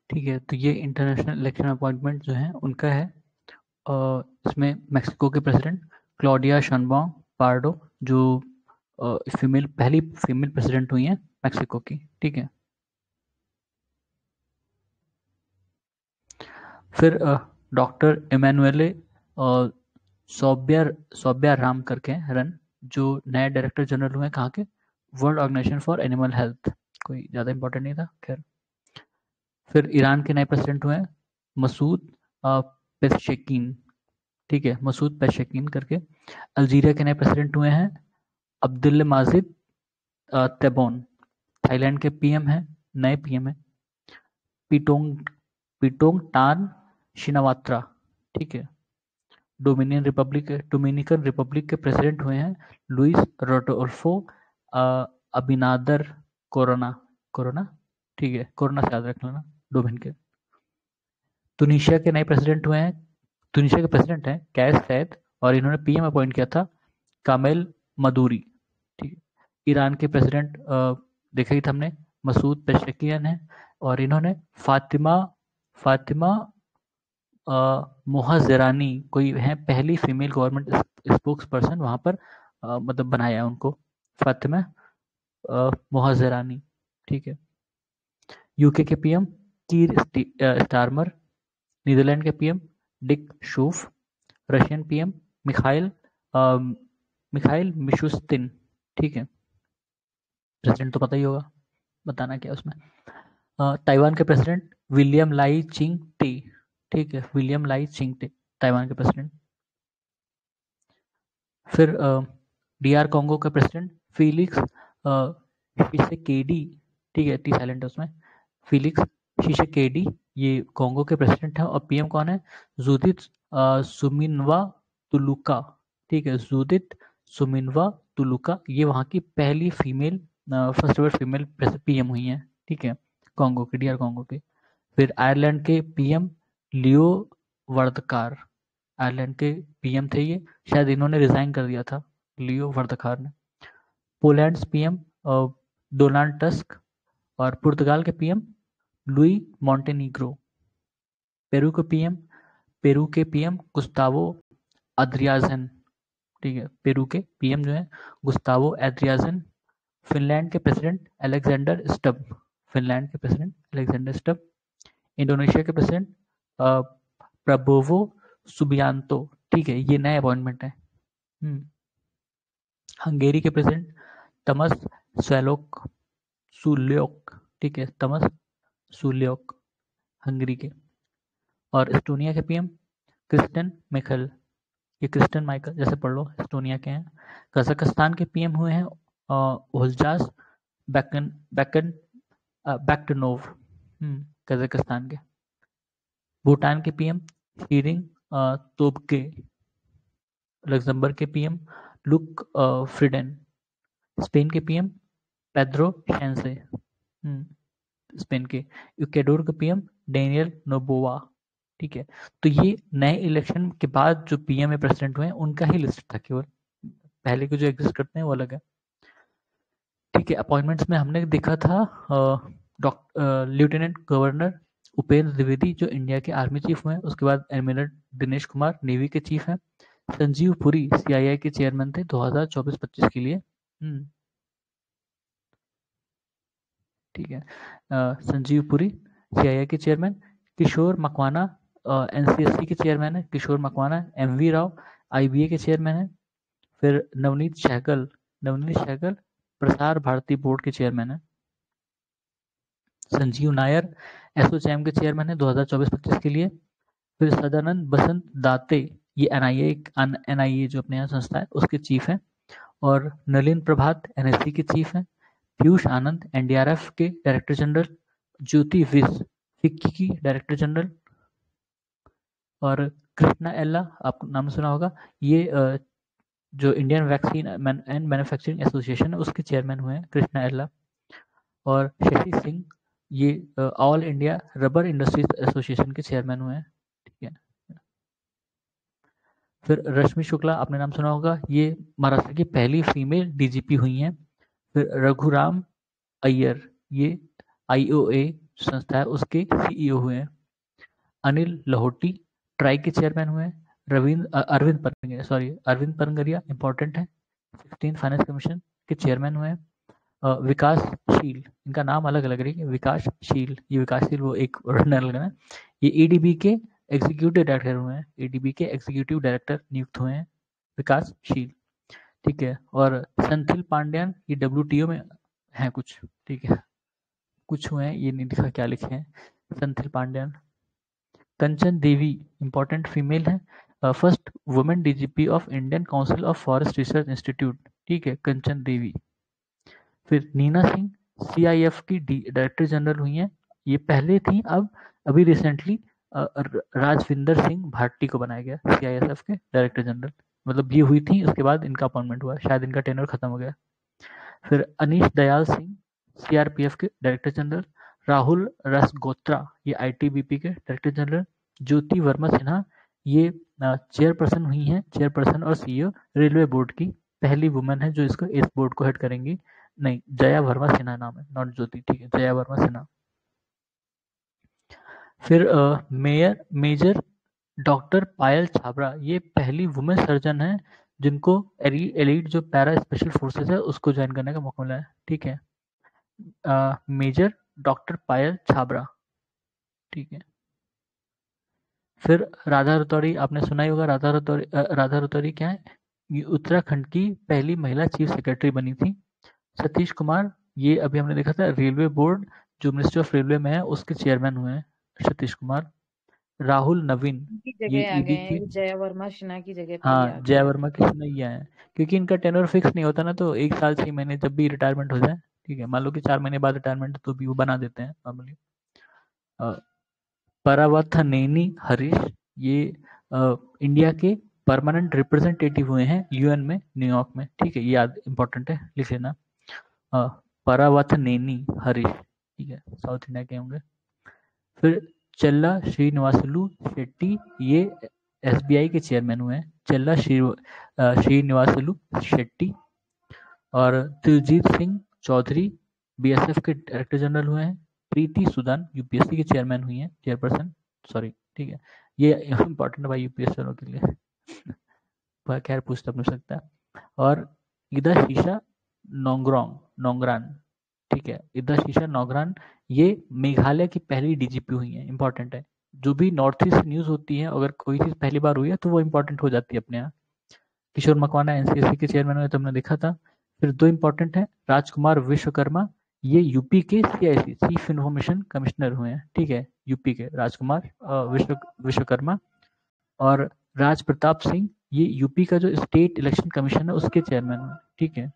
ठीक है, तो ये इंटरनेशनल इलेक्शन अपॉइंटमेंट जो है उनका है। इसमें मेक्सिको के प्रेसिडेंट क्लॉडिया शनबाउम पार्डो, जो पहली फीमेल प्रेसिडेंट हुई हैं मेक्सिको की। ठीक है, फिर डॉक्टर इमैनुएले सौब्या राम करके हैं रन, जो नए डायरेक्टर जनरल हुए हैं कहाँ के, world organisation for animal health. कोई ज़्यादा इंपॉर्टेंट नहीं था, खैर। फिर ईरान के नए प्रेसिडेंट हुए हैं मसूद पेशेकीन। ठीक है, मसूद पेशेकीन करके। अल्जीरिया के नए प्रेसिडेंट हुए हैं अब्दुल माजिद तेबोन। थाईलैंड के पीएम हैं, नए पीएम हैं पिटोंग पिटोंग टान शिनावात्रा। ठीक है, डोमिनिकन रिपब्लिक के प्रेसिडेंट हुए हैं लुइस रोडोल्फो अबिनादर कोरोना। कोरोना, ठीक है, कोरोना से याद रख लेना, डोमिनिकन। तुनिशिया के नए प्रेसिडेंट हुए हैं, तुनिशिया के प्रेसिडेंट हैं कैस सैद, और इन्होंने पीएम अपॉइंट किया था कामेल मदूरी। ठीक है, ईरान के प्रेसिडेंट देखा ही था हमने, मसूद पेशेकियन है, और इन्होंने फातिमा फातिमा मोहज़ेरानी कोई है, पहली फीमेल गवर्नमेंट स्पोक्स पर्सन वहाँ पर मतलब बनाया उनको, फातिमा मोहज़ेरानी। ठीक है, यूके के पीएम कीर स्टारमर, नीदरलैंड के PM Dick Schoof, Russian PM Mikhail Mikhail Mishustin. ठीक है, प्रेसिडेंट तो पता ही होगा, बताना क्या उसमें। ताइवान के प्रेसिडेंट विलियम लाई चिंग टे। ठीक है, विलियम लाई चिंग टे ताइवान के प्रेसिडेंट। फिर डीआर कॉन्गो का प्रेसिडेंट फिलिक्स शिसेकेडी। ठीक है, टी साइलेंट है उसमें, फिलिक्स शिसेकेडी, ये कॉन्गो के प्रेसिडेंट हैं। और पीएम कौन है, जूदित सुमिनवा तुलुका। ठीक है, जूदित सुमिनवा तुलुका, ये वहाँ की पहली female, first ever female PM हुई हैं। ठीक है, कॉन्गो के, डीआर कॉन्गो के। फिर आयरलैंड के पीएम लियो वर्दकार, आयरलैंड के पीएम थे ये, शायद इन्होंने रिजाइन कर दिया था, लियो वर्दकार ने। पोलैंड पीएम डोनाल्ड टस्क, और पुर्तगाल के पीएम लुई मॉन्टेनीग्रो। पेरू के पीएम गुस्तावो अद्रियाजन। ठीक है, पेरू के पीएम जो है गुस्तावो एद्रियाजन। फिनलैंड के प्रेसिडेंट अलेक्जेंडर स्टब, फिनलैंड के प्रेसिडेंट अलेक्जेंडर स्टब। इंडोनेशिया के प्रेसिडेंट प्रबोवो सुबियांतो। ठीक है, ये नए अपॉइंटमेंट है। हंगेरी के प्रेसिडेंट तमस स्वैलोक सुल्योक। ठीक है, तमस सुल्योक, हंगरी के। और एस्टोनिया के पीएम क्रिस्टन मिखल, ये क्रिस्टन माइकल जैसे पढ़ लो, एस्टोनिया के हैं। कजाकिस्तान के पीएम हुए हैं ओल्जास बैकन बैकन बैक्टनोव, कजाकिस्तान के। भूटान के पीएम शीरिंग तोब्गे। लग्जमबर्ग के पीएम लुक फ्रिडेन। स्पेन के पीएम पेड्रो शेंसे, स्पेन के। इक्वाडोर के पीएम डेनियल नोबोवा। ठीक है, तो ये नए इलेक्शन के बाद जो पीएम प्रेसिडेंट हुए हैं उनका ही लिस्ट था केवल, पहले के जो एग्जिस्ट करते हैं वो अलग है। ठीक है, अपॉइंटमेंट्स में हमने देखा था लेफ्टिनेंट गवर्नर उपेंद्र द्विवेदी जो इंडिया के आर्मी चीफ हुए हैं। उसके बाद एडमिरल दिनेश कुमार नेवी के चीफ हैं। संजीव पुरी सीआईआई के चेयरमैन थे 2024-25 के लिए। ठीक है, संजीव पुरी सीआईआई के चेयरमैन। किशोर मकवाना एनसीएससी के चेयरमैन है, किशोर मकवाना। एमवी राव आईबीए के चेयरमैन है। फिर नवनीत सहगल प्रसार भारती बोर्ड के चेयरमैन है। संजीव नायर एसोचैम के चेयरमैन है 2024-25 के लिए। फिर सदानंद बसंत दाते, ये एनआईए जो अपने यहाँ संस्था है उसके चीफ हैं। और नलिन प्रभात एनएससी के चीफ हैं। पीयूष आनंद एनडीआरएफ के डायरेक्टर जनरल। ज्योति विज फिक्की की डायरेक्टर जनरल। और कृष्णा एल्ला, आपको नाम सुना होगा, ये जो Indian vaccine and manufacturing association है उसके चेयरमैन हुए हैं कृष्णा एल्ला। और शशि सिंह, ये all India rubber industries association के चेयरमैन हुए हैं। ठीक है, फिर रश्मि शुक्ला, आपने नाम सुना होगा, ये महाराष्ट्र की पहली फीमेल डीजीपी हुई हैं। फिर रघुराम अय्यर, ये आईओए संस्था है उसके सीईओ हुए हैं। अनिल लाहौटी ट्राई के चेयरमैन हुए हैं। अरविंद परंगरिया इंपॉर्टेंट है, 16 फाइनेंस कमीशन के चेयरमैन हुए हैं। विकासशील, इनका नाम अलग अलग है, विकासशील, ये विकासशील वो एक वर्ड अलग है। ये एडीबी के एग्जीक्यूटिव डायरेक्टर हुए हैं, एडीबी के एग्जीक्यूटिव डायरेक्टर नियुक्त हुए हैं विकासशील, ठीक है। और संथिल पांड्यान ये डब्ल्यूटीओ में हैं कुछ, ठीक है, कुछ हुए हैं, ये नहीं दिखा क्या लिखे हैं। संथिल पांड्यान। कंचन देवी इंपॉर्टेंट फीमेल है, first women DGP of Indian council of forest research institute, ठीक है, कंचन देवी। फिर नीना सिंह सीआईएफ की डायरेक्टर जनरल हुई हैं, ये पहले थी, अब अभी रिसेंटली राजविंदर सिंह भाटी को बनाया गया सीआईएसएफ के डायरेक्टर जनरल, मतलब ये हुई थी उसके बाद इनका अपॉइंटमेंट हुआ, शायद इनका टेन्योर खत्म हो गया। फिर अनीश दयाल सिंह सीआरपीएफ के डायरेक्टर जनरल। राहुल रसगोत्रा ये आईटीबीपी के डायरेक्टर जनरल। ज्योति वर्मा सिन्हा ये चेयरपर्सन हुई हैं, चेयरपर्सन और सीईओ रेलवे बोर्ड की, पहली वुमेन है जो इसको इस बोर्ड को हेड करेंगी। नहीं, जया वर्मा सिन्हा नाम है, नॉट ज्योति, ठीक है, जया वर्मा सिन्हा। फिर मेजर डॉक्टर पायल छाबड़ा ये पहली वुमेन सर्जन है जिनको एलीट जो पैरा स्पेशल फोर्सेस है उसको ज्वाइन करने का मौका मिला है, ठीक है। मेजर डॉक्टर पायल छाबड़ा, ठीक है। फिर राधा रतौड़ी, आपने सुना ही होगा, राधा रतौड़ी क्या है, ये उत्तराखंड की पहली महिला चीफ सेक्रेटरी बनी थी। सतीश कुमार ये अभी हमने देखा था रेलवे बोर्ड जो मिनिस्ट्री ऑफ रेलवे में है उसके चेयरमैन हुए हैं सतीश कुमार। राहुल नवीन की ये जगह आ गए ईडी हैं, के, ये जया वर्मा सिन्हा की जगह पे ये हाँ आ गए जय हैं। वर्मा की सुनैया है, क्योंकि इनका टेनर फिक्स नहीं होता ना, तो 1 साल 6 महीने जब भी रिटायरमेंट हो जाए, ठीक है, मान लो कि 4 महीने बाद रिटायरमेंट तो भी वो बना देते हैं नॉर्मली। परावथनेनी हरीश ये इंडिया के परमानेंट रिप्रेजेंटेटिव हुए हैं यूएन में न्यूयॉर्क में, ठीक है, ये याद इंपॉर्टेंट है, लिख लेना। परावथनेनी हरीश, ठीक है, साउथ इंडिया के होंगे। फिर चल्ला श्रीनिवासलू शेट्टी ये एसबीआई के चेयरमैन हुए हैं, चल्ला श्रीनिवासलू शेट्टी। और दिलजीत सिंह चौधरी बीएसएफ के डायरेक्टर जनरल हुए हैं। प्रीति सुदान यूपीएससी के चेयरमैन हुई हैं, चेयरपर्सन, सॉरी, ठीक है, ये इंपॉर्टेंट है भाई यूपीएससी वालों के लिए, खैर पूछता पूछ सकता है। और ईदा शीशा नोंगरान, ठीक है, ईदा शीशा नोंगरान ये मेघालय की पहली डीजीपी हुई है, इंपॉर्टेंट है। जो भी नॉर्थ ईस्ट न्यूज होती है अगर कोई चीज पहली बार हुई है तो वो इंपॉर्टेंट हो जाती है अपने यहाँ। किशोर मकवाना एनसीएससी के चेयरमैन हुए, तुमने देखा था। फिर 2 इंपॉर्टेंट है, राजकुमार विश्वकर्मा ये यूपी के सीआईसी चीफ इन्फॉर्मेशन कमिश्नर हुए हैं, ठीक है, यूपी के राजकुमार विश्वकर्मा। और राज प्रताप सिंह ये यूपी का जो स्टेट इलेक्शन कमीशन है उसके चेयरमैन हुए, ठीक है,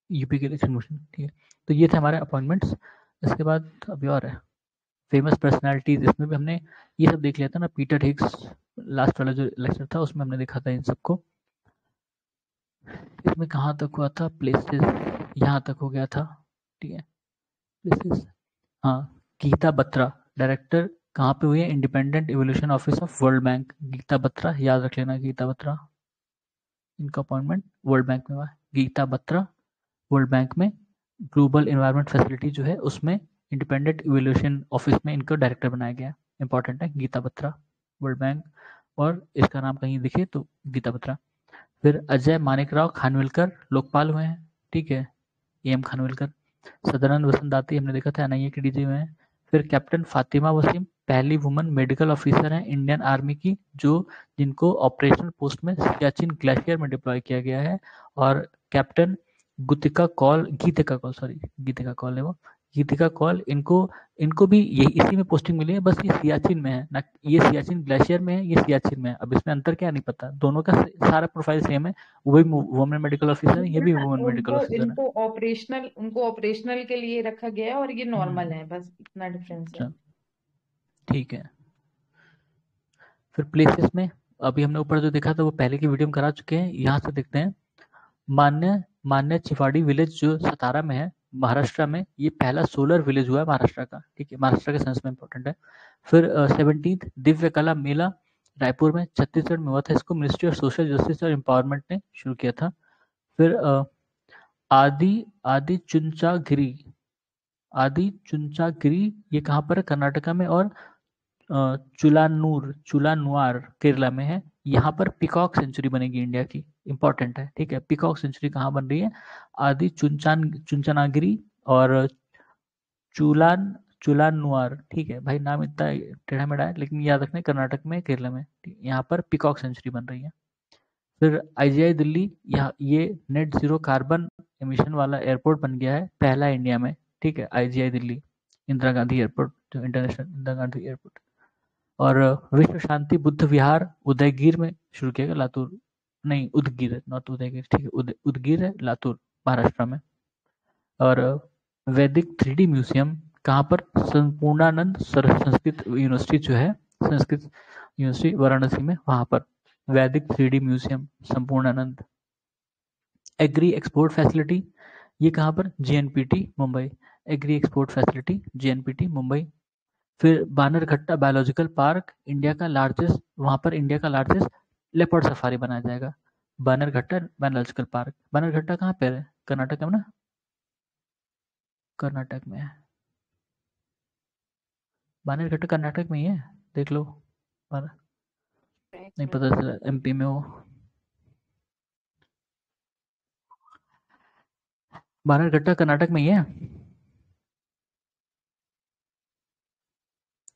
यूपी के इलेक्शन कमीशन, ठीक है। तो ये थे हमारे अपॉइंटमेंट्स। इसके बाद अभी और है फेमस पर्सनैलिटीज, इसमें भी हमने ये सब देख लिया था ना, पीटर हिग्स लास्ट वाला जो लेक्चर था उसमें हमने देखा था इन सबको। इसमें कहाँ तक हुआ था, प्लेसेस यहाँ तक हो गया था, ठीक है, प्लेसेस, हाँ, गीता बत्रा डायरेक्टर कहाँ पे हुई है, independent evolution office of world bank, Geeta Batra याद रख लेना, गीता बत्रा, इनका अपॉइंटमेंट वर्ल्ड बैंक में हुआ है, गीता बत्रा वर्ल्ड बैंक में ग्लोबल एनवायरनमेंट फैसिलिटी जो है उसमें इंडिपेंडेंट इवोल्यूशन ऑफिस में इनको डायरेक्टर बनाया गया, इंपॉर्टेंट है, गीता बत्रा वर्ल्ड बैंक, और इसका नाम कहीं दिखे तो गीता बत्रा। फिर अजय मानिकराव खानविलकर लोकपाल हुए हैं, ठीक है, एम खानविलकर। सदानंद वसंत दाती हमने देखा था एनआईए के डीजी हुए हैं। फिर कैप्टन फातिमा वसीम पहली वुमन मेडिकल ऑफिसर हैं इंडियन आर्मी की जो जिनको ऑपरेशनल पोस्ट में सियाचिन ग्लेशियर में डिप्लॉय किया गया है। और कैप्टन गीतिका कौल है वो, गीतिका कौल, इनको इनको भी यही इसी में पोस्टिंग मिली है, बस ये सियाचिन में है ना, ये सियाचिन ग्लेशियर में है, ये सियाचिन में है, अब इसमें अंतर क्या नहीं पता, दोनों का सारा प्रोफाइल सेम है, वही वुमेन मेडिकल ऑफिसर है, ये भी वुमेन मेडिकल उनको ऑफिसर है। उनको ऑपरेशनल के लिए रखा गया है और ये नॉर्मल है, बस इतना डिफरेंस है। अच्छा, ठीक है। फिर प्लेसेस में अभी हमने ऊपर जो देखा था वो पहले की वीडियो में करा चुके हैं, यहाँ से देखते हैं। मान्य मान्य चिवाड़ी विलेज जो सतारा में है महाराष्ट्र में, ये पहला सोलर विलेज हुआ है महाराष्ट्र का, ठीक है, महाराष्ट्र के सेंस में इंपॉर्टेंट है। फिर 17th दिव्य कला मेला रायपुर में छत्तीसगढ़ में हुआ था, इसको मिनिस्ट्री ऑफ सोशल जस्टिस और एम्पावरमेंट ने शुरू किया था। फिर आदि आदि चुंचागिरी आदि चुंचागिरी ये कहाँ पर है? कर्नाटका में। और चुलानुआर केरला में है। यहाँ पर पिकॉक सेंचुरी बनेगी इंडिया की, इंपॉर्टेंट है, ठीक है। पिकॉक सेंचुरी कहाँ बन रही है? आदि चुंचनागिरी और चुलानुआर, ठीक है भाई, नाम इतना टेढ़ा मेढ़ा है, लेकिन याद रखना कर्नाटक में, केरला में, यहाँ पर पिकॉक सेंचुरी बन रही है। फिर आईजीआई दिल्ली, यहाँ ये नेट जीरो कार्बन एमिशन वाला एयरपोर्ट बन गया है, पहला इंडिया में, ठीक है। आईजीआई दिल्ली, इंदिरा गांधी एयरपोर्ट, जो इंटरनेशनल इंदिरा गांधी एयरपोर्ट। और विश्व शांति बुद्ध विहार उदयगिर में शुरू किया गया, लातूर नहीं, उदगीर है, नॉट उदयगिर, ठीक है, उदगीर है, लातूर महाराष्ट्र में। और वैदिक 3D म्यूजियम कहाँ पर? संपूर्णानंद संस्कृत यूनिवर्सिटी जो है, संस्कृत यूनिवर्सिटी वाराणसी में, वहाँ पर वैदिक 3D museum Sampurnanand. Agree export facility ये कहाँ पर? JNPT Mumbai, agree export facility JNPT Mumbai. फिर बानरघट्टा बायोलॉजिकल पार्क, इंडिया का लार्जेस्ट, वहाँ पर इंडिया का लार्जेस्ट लेपर्ड सफारी बनाया जाएगा, बानरघट्टा बायोलॉजिकल पार्क। बानरघट्टा कहाँ पे है? कर्नाटक में ना, कर्नाटक में है बानरघट्टा, कर्नाटक में ही है, देख लो, पर नहीं पता चला MP में हो। बानरघट्टा कर्नाटक में ही है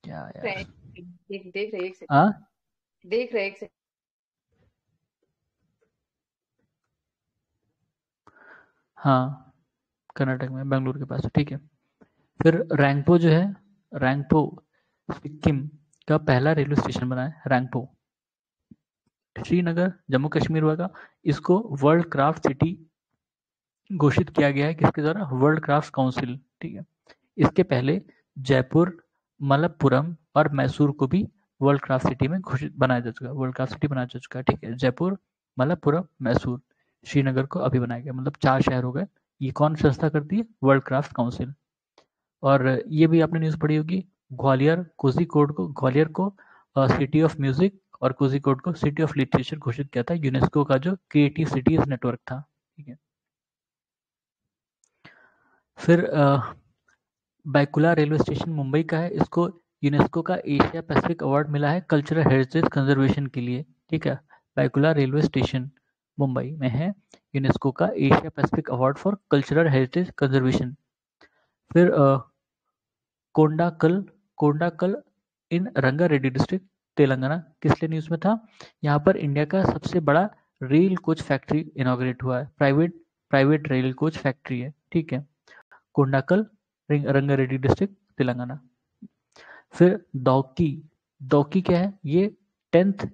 क्या यार? देख देख रहे एक हाँ सेकंड, देख रहे एक सेकंड। हाँ, कर्नाटक में, बेंगलुरु के पास, ठीक है। फिर रैंगपो जो है, रैंगपो सिक्किम का पहला रेलवे स्टेशन बना है, रैंगपो। श्रीनगर जम्मू कश्मीर होगा, इसको वर्ल्ड क्राफ्ट सिटी घोषित किया गया है, किसके द्वारा? वर्ल्ड क्राफ्ट काउंसिल, ठीक है। इसके पहले जयपुर, मलप्पुरम और मैसूर को भी वर्ल्ड क्राफ्ट सिटी में घोषित बनाया जा चुका है, वर्ल्ड क्राफ्ट सिटी बनाया जा चुका है, ठीक है। जयपुर, मलप्पुरम, मैसूर, श्रीनगर को अभी बनाया गया, मतलब 4 शहर हो गए। ये कौन संस्था करती है? World craft council. और ये भी आपने न्यूज़ पढ़ी होगी, ग्वालियर को सिटी ऑफ म्यूजिक और कोझिकोड को सिटी ऑफ लिटरेचर घोषित किया था, यूनेस्को का जो क्रिएटिव सिटीज नेटवर्क था, ठीक है। फिर बैकुला रेलवे स्टेशन मुंबई का है, इसको यूनेस्को का एशिया पैसिफिक अवार्ड मिला है कल्चरल हेरिटेज कंजर्वेशन के लिए, ठीक है। बैकुला रेलवे स्टेशन मुंबई में है, यूनेस्को का Asia Pacific award for cultural heritage conservation. फिर कोंडाकल, कोंडाकल इन रंगारेड्डी डिस्ट्रिक्ट, तेलंगाना, किस लिए न्यूज़ में था? यहाँ पर इंडिया का सबसे बड़ा रेल कोच फैक्ट्री इनॉग्रेट हुआ है, प्राइवेट रेल कोच फैक्ट्री है, ठीक है। कोंडाकल, रंगारेड्डी डिस्ट्रिक्ट, तेलंगाना। फिर दौकी, दौकी क्या है? ये 10th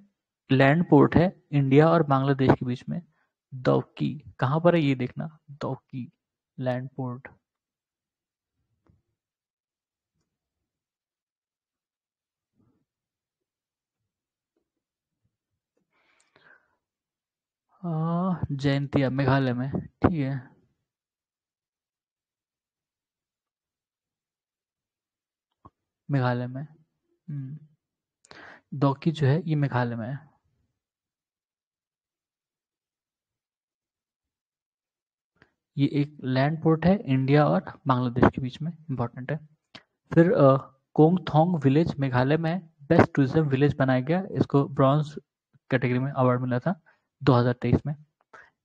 लैंड पोर्ट है इंडिया और बांग्लादेश के बीच में। दौकी कहाँ पर है ये देखना, दौकी लैंड पोर्ट। जयंतिया मेघालय में, ठीक है। मेघालय में, दौकी जो है ये मेघालय में है। ये एक लैंड पोर्ट है इंडिया और बांग्लादेश के बीच में, इंपॉर्टेंट है। फिर कोंगथोंग विलेज मेघालय में बेस्ट टूरिज्म विलेज बनाया गया, इसको ब्रॉन्ज कैटेगरी में अवार्ड मिला था 2023 में।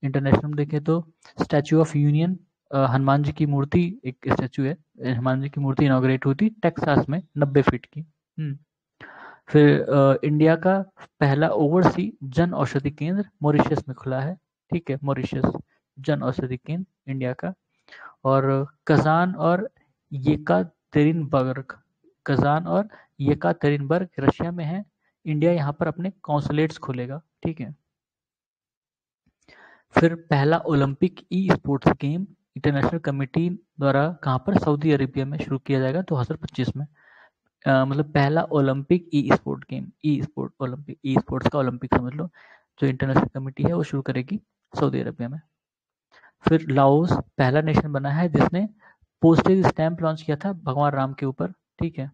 इंटरनेशनल में देखें तो statue of union, Hanuman ji की मूर्ति, एक स्टैचू है, हनुमान जी की मूर्ति इनॉग्रेट हुई थी टेक्सास में 90 फीट की। फिर इंडिया का पहला ओवरसी जन औषधि केंद्र मॉरिशस में खुला है, ठीक है, मॉरिशस जन औषधि केंद्र इंडिया का। और कजान और येकातेरिनबर्ग, कजान और येकातेरिनबर्ग रशिया में है, इंडिया यहाँ पर अपने कॉन्सुलेट्स खोलेगा, ठीक है। फिर पहला Olympic e sports game international committee द्वारा कहाँ पर? सऊदी अरेबिया में शुरू किया जाएगा 2025 में। मतलब पहला ओलंपिक ई स्पोर्ट गेम, ई स्पोर्ट ओलंपिक, ई स्पोर्ट्स का ओलंपिक समझ लो, जो इंटरनेशनल कमेटी है वो शुरू करेगी सऊदी अरेबिया में। फिर लाओस पहला नेशन बना है जिसने पोस्टेज स्टैंप लॉन्च किया था भगवान राम के ऊपर, ठीक है,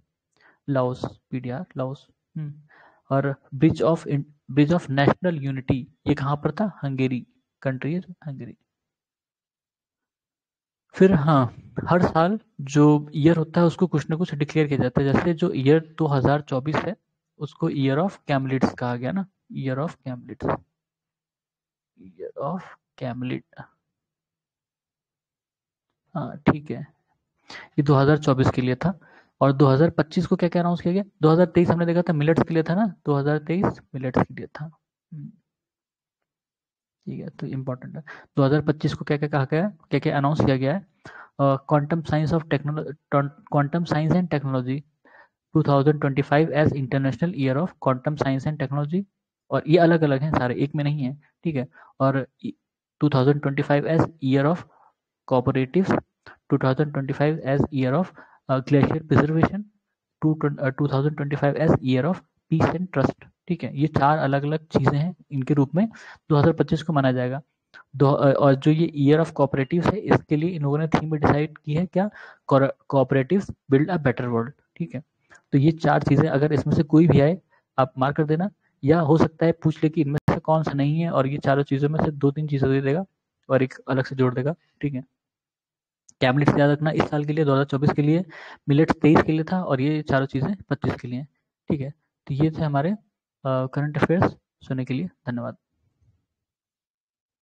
लाओस, PDR लाओस। और ब्रिज ऑफ नेशनल यूनिटी ये कहाँ पर था? हंगेरी कंट्री है, हंगेरी। फिर हाँ, हर साल जो ईयर होता है उसको कुछ ना कुछ डिक्लेयर किया जाता है। जैसे जो ईयर 2024 है उसको ईयर ऑफ कैमलिड्स कहा गया ना, year of कैमलिड्स, year of camelid. हाँ ठीक है, ये 2024 के लिए था। और 2025 को क्या क्या अनाउंस किया गया? 2023 हमने देखा था मिलेट्स के लिए था ना, 2023 मिलेट्स के लिए था। ठीक है, तो इम्पोर्टेंट है। 2025 को क्या क्या कहा गया है, क्या क्या अनाउंस किया गया है? Quantum science of technology, quantum science and technology 2025 as international year of quantum science and technology. और ये अलग अलग हैं सारे, एक में नहीं है, ठीक है। और 2025 as year of cooperatives, 2025 as year of glacier preservation, 2025 as year of peace and trust। ठीक है, ये चार अलग अलग चीजें हैं, इनके रूप में 2025 को माना जाएगा। और जो ये ईयर ऑफ कोऑपरेटिव्स है इसके लिए इन लोगों ने थीम डिसाइड की है क्या? Cooperatives build a better world. ठीक है, तो ये चार चीजें अगर इसमें से कोई भी आए आप मार्क कर देना, या हो सकता है पूछ ले कि इनमें से कौन सा नहीं है, और ये चारों चीजों में से दो तीन चीजें दे देगा और एक अलग से जोड़ देगा। ठीक है, कैमलिट्स याद रखना इस साल के लिए 2024 के लिए, मिलेट्स 23 के लिए था, और ये चारों चीज़ें 25 के लिए हैं। ठीक है, तो ये थे हमारे करंट अफेयर्स। सुनने के लिए धन्यवाद।